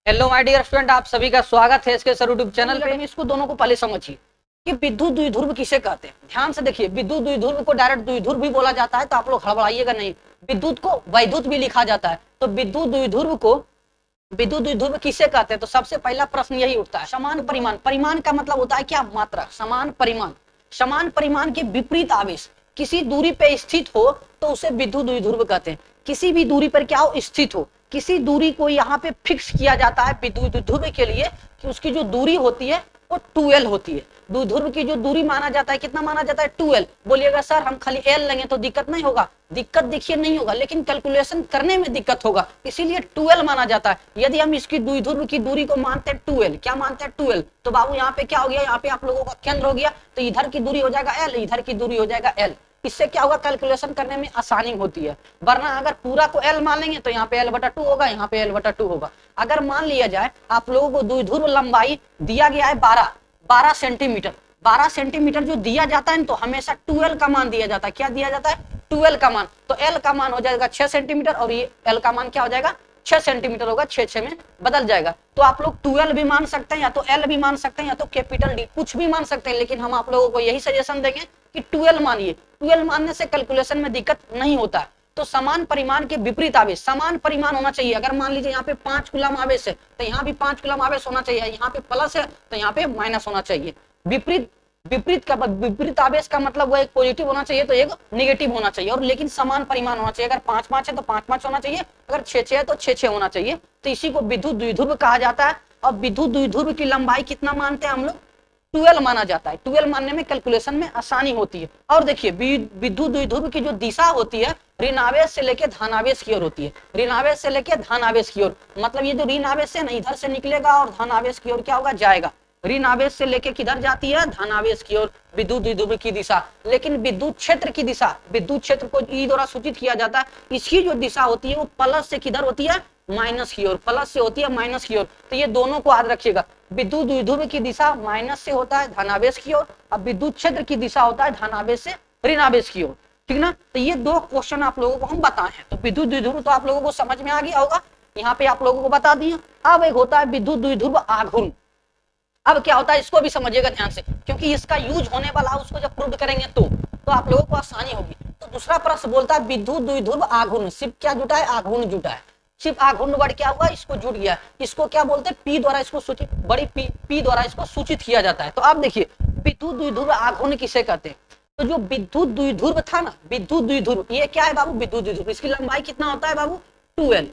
Hello my dear student, आप सभी का स्वागत है इसके सर यूट्यूब चैनल पे। इसको दोनों को पहले समझिए कि विद्युत द्विध्रुव किसे कहते हैं। ध्यान से देखिए, विद्युत द्विध्रुव को डायरेक्ट द्विध्रुव भी बोला जाता है, तो आप लोग हड़बड़ाइएगा नहीं। विद्युत को वैद्युत भी लिखा जाता है। तो विद्युत द्विध्रुव किसे कहते हैं, तो सबसे पहला प्रश्न यही उठता है। समान परिमाण, परिमाण का मतलब होता है क्या? मात्रा। समान परिमाण, समान परिमाण के विपरीत आवेश किसी दूरी पे स्थित हो तो उसे विद्युत द्विध्रुव कहते हैं। किसी भी दूरी पर क्या हो? स्थित हो। किसी दूरी को यहाँ पे फिक्स किया जाता है विद्युत द्विध्रुव के लिए कि उसकी जो दूरी होती है वो 2L होती है। द्विध्रुव की जो दूरी माना जाता है, कितना माना जाता है? 2L। बोलिएगा सर हम खाली L लेंगे तो दिक्कत नहीं होगा। दिक्कत देखिए नहीं होगा, लेकिन कैलकुलेशन करने में दिक्कत होगा, इसीलिए 2L माना जाता है। यदि हम इसकी द्विध्रुव की दूरी को मानते हैं 2L, क्या मानते हैं? 2L, तो बाबू यहाँ पे क्या हो गया? यहाँ पे आप लोगों का केंद्र हो गया, तो इधर की दूरी हो जाएगा L, इधर की दूरी हो जाएगा L। इससे क्या होगा? कैलकुलेशन करने में आसानी होती है। वरना अगर पूरा को L मान लेंगे तो यहाँ पे L/2 होगा, यहाँ पे L/2 होगा। अगर मान लिया जाए आप लोगों को द्विध्रुव लंबाई दिया गया है 12 सेंटीमीटर, 12 सेंटीमीटर जो दिया जाता है तो हमेशा 2L का मान दिया जाता है। क्या दिया जाता है? 2L का मान। तो L का मान हो जाएगा 6 सेंटीमीटर और ये L का मान क्या हो जाएगा? 6 सेंटीमीटर होगा, 6 में बदल जाएगा। तो आप लोग 2L भी मान सकते हैं, या तो L भी मान सकते हैं, या तो कैपिटल D कुछ भी मान सकते हैं, लेकिन हम आप लोगों को यही सजेशन देंगे कि 2L मानिए। 2L मानने से कैलकुलेशन में दिक्कत नहीं होता है। तो समान परिमाण के विपरीत आवेश, समान परिमाण होना चाहिए। अगर मान लीजिए यहाँ पे 5 कूलम आवेश है तो यहाँ भी 5 कूलम आवेश होना चाहिए, यहाँ पे प्लस है तो यहाँ पे माइनस होना चाहिए। विपरीत विपरीत आवेश का मतलब वो एक पॉजिटिव होना चाहिए तो एक नेगेटिव होना चाहिए, और लेकिन समान परिमाण होना चाहिए। अगर 5-5 है तो 5-5 होना चाहिए, अगर 6-6 है तो 6-6 होना चाहिए। तो इसी को विद्युत द्विध्रुव कहा जाता है। और विद्युत द्विध्रुव की लंबाई कितना मानते हैं हम लोग? 2L माना जाता है। 2L मानने में कैलकुलेशन में आसानी होती है। और देखिए विद्युत द्विध्रुव की जो दिशा होती है ऋणावेश से लेके धनावेश की ओर होती है। ऋणावेश से लेके धनावेश की ओर, मतलब ये जो ऋणावेश है ना इधर से निकलेगा और धनावेश की ओर क्या होगा? जाएगा। ऋण आवेश से लेके किधर जाती है? धनावेश की ओर विद्युत द्विध्रुव की दिशा। लेकिन विद्युत क्षेत्र की दिशा, विद्युत क्षेत्र को ई द्वारा सूचित किया जाता है। इसकी जो दिशा होती है वो प्लस से किधर होती है? माइनस की ओर। प्लस से होती है माइनस की ओर। तो ये दोनों को याद रखिएगा। विद्युत द्विध्रुव की दिशा माइनस से होता है धनावेश की ओर, और विद्युत क्षेत्र की दिशा होता है धनावेश से ऋणावेश की ओर। ठीक ना? तो ये दो क्वेश्चन आप लोगों को हम बताए हैं। तो विद्युत द्विध्रुव तो आप लोगों को समझ में आ गया होगा, यहाँ पे आप लोगों को बता दिया। अब एक होता है विद्युत द्विध्रुव आघूर्ण। अब क्या होता है इसको भी समझिएगा ध्यान से, क्योंकि इसका यूज होने वाला है, उसको जब प्रूव करेंगे तो आप लोगों को आसानी होगी। तो दूसरा प्रश्न बोलता है विद्युत द्विध्रुव आघूर्ण। सिर्फ क्या जुटा है? आघूर्ण जुटा है। सिर्फ आघूर्ण वर्ड क्या हुआ? इसको जुट गया। इसको क्या बोलते हैं? पी द्वारा इसको सूचित, बड़ी पी द्वारा इसको सूचित किया जाता है। तो आप देखिए विद्युत द्विध्रुव आघूर्ण किसे कहते हैं? तो जो विद्युत द्विध्रुव था ना, विद्युत द्विध्रुव, ये क्या है बाबू? विद्युत द्विध्रुव। इसकी लंबाई कितना होता है बाबू? 2L।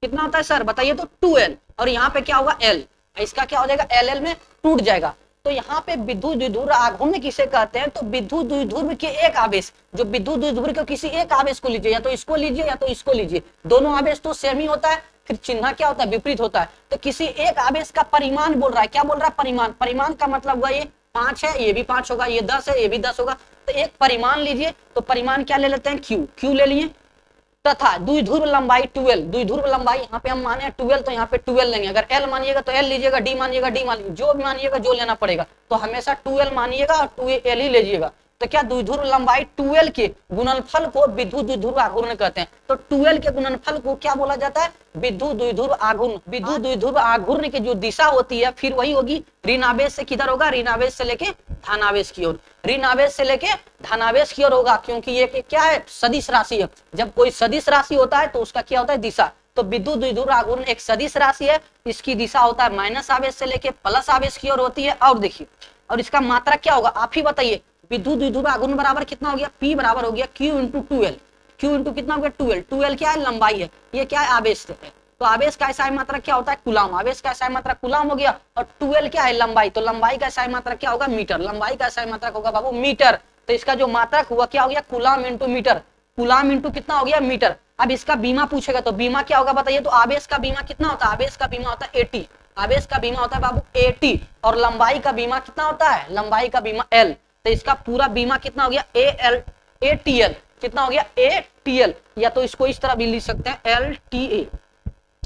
कितना होता है सर बताइए? तो 2L। और यहाँ पे क्या होगा? L। इसका क्या हो जाएगा? LL में टूट जाएगा। तो यहाँ पे विद्युत द्विध्रुव आघूर्ण किसे कहते हैं? तो विद्युत द्विध्रुव के एक आवेश, जो विद्युत द्विध्रुव के किसी एक आवेश को लीजिए, या तो इसको लीजिए या तो इसको लीजिए, दोनों आवेश तो सेम ही होता है, फिर चिन्ह क्या होता है? विपरीत होता है। तो किसी एक आवेश का परिमाण बोल रहा है। क्या बोल रहा है? परिमाण। परिमाण का मतलब हुआ ये 5 है, ये भी 5 होगा, ये 10 है, ये भी 10 होगा। तो एक परिमाण लीजिए, तो परिमाण क्या ले लेते हैं? Q ले लिए। तथा द्विध्रुव लंबाई 2L, द्विध्रुव लंबाई यहाँ पे हम माने 2L, तो यहाँ पे 2L लेंगे। अगर L मानिएगा तो L लीजिएगा, D मानिएगा D मानिएगा, जो भी मानिएगा जो लेना पड़ेगा। तो हमेशा 2L मानिएगा और 2L ही लीजिएगा। तो क्या द्विध्रुव लंबाई 2L के गुणनफल को विद्युत द्विध्रुव आघूर्ण कहते हैं। तो 2L के गुणनफल को क्या बोला जाता है? विद्युत द्विध्रुव आघूर्ण। विद्युत द्विध्रुव आघूर्ण की जो दिशा होती है फिर वही होगी, ऋणावेश से किधर होगा? ऋणावेश से लेके धनावेश की ओर। ऋणावेश से लेके धनावेश की ओर होगा, क्योंकि ये क्या है? सदिश राशि है। जब कोई सदिश राशि होता है तो उसका क्या होता है? दिशा। तो विद्युत द्विध्रुव आघूर्ण एक सदिश राशि है, इसकी दिशा होता है माइनस आवेश से लेके प्लस आवेश की ओर होती है। और देखिए, और इसका मात्रा क्या होगा आप ही बताइए? विद्युत द्विध्रुव आघूर्ण बराबर कितना हो गया? P बराबर हो गया Q into 2L। Q into कितना हो गया? 2L। 2L क्या है? लंबाई है। ये क्या है? आवेश है। तो आवेश का एसआई मात्रा क्या होता है? कूलम। आवेश का एसआई मात्रा कूलम हो गया। और 2L क्या है? लंबाई। तो लंबाई का एसआई मात्रा क्या होगा? मीटर। लंबाई का एसआई मात्रा होगा बाबू मीटर। तो इसका जो मात्रक हुआ क्या हो गया? Coulomb into metre. Coulomb into कितना हो गया? मीटर। अब इसका बीमा पूछेगा तो बीमा क्या होगा बताइए? तो आवेश का बीमा कितना होता है? आवेश का बीमा होता है 80। आवेश का बीमा होता है बाबू 80। और लंबाई का बीमा कितना होता है? लंबाई का बीमा L। तो इसका पूरा बीमा कितना हो गया? ATL। कितना हो गया? ATL। या तो इसको इस तरह भी लिख सकते हैं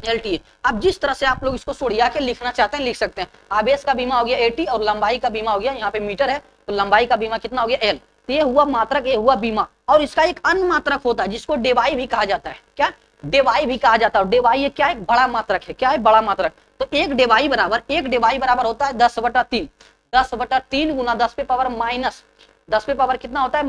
LTA। अब जिस तरह से आप लोग इसको सोड़िया के लिखना चाहते हैं लिख सकते हैं। आवेश का बीमा हो गया 80 और लंबाई का बीमा हो गया, यहाँ पे मीटर है तो लंबाई का बीमा कितना हो गया? L। तो ये हुआ मात्रक, ये हुआ बीमा। और इसका एक अन्य मात्रक होता है जिसको डेवाई भी कहा जाता है। क्या? डेवाई भी कहा जाता है। डेवाई ये क्या है, बड़ा मात्रक है। क्या है, बड़ा मात्रक। तो एक डेवाई बराबर होता है 10/3। 10/3 गुना 10 पे पावर माइनस 10 पे पावर कितना होता है,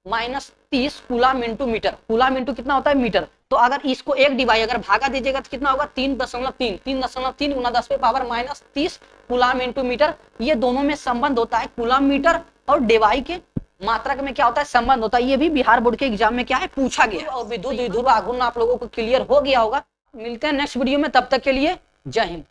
minus 30 coulomb into metre. Coulomb into कितना होता है, मीटर। तो अगर इसको एक डिवाइड अगर भागा दीजिएगा तो कितना होगा, 3.3 गुना 10 पे पावर -30 कूलम इंटू मीटर। ये दोनों में संबंध होता है, कूलम मीटर और डेवाई के मात्रक में क्या होता है, संबंध होता है। ये भी बिहार बोर्ड के एग्जाम में क्या है, पूछा गया। और विद्युत द्विध्रुव आघूर्ण आप लोगों को क्लियर हो गया होगा। मिलते हैं नेक्स्ट वीडियो में, तब तक के लिए जय हिंद।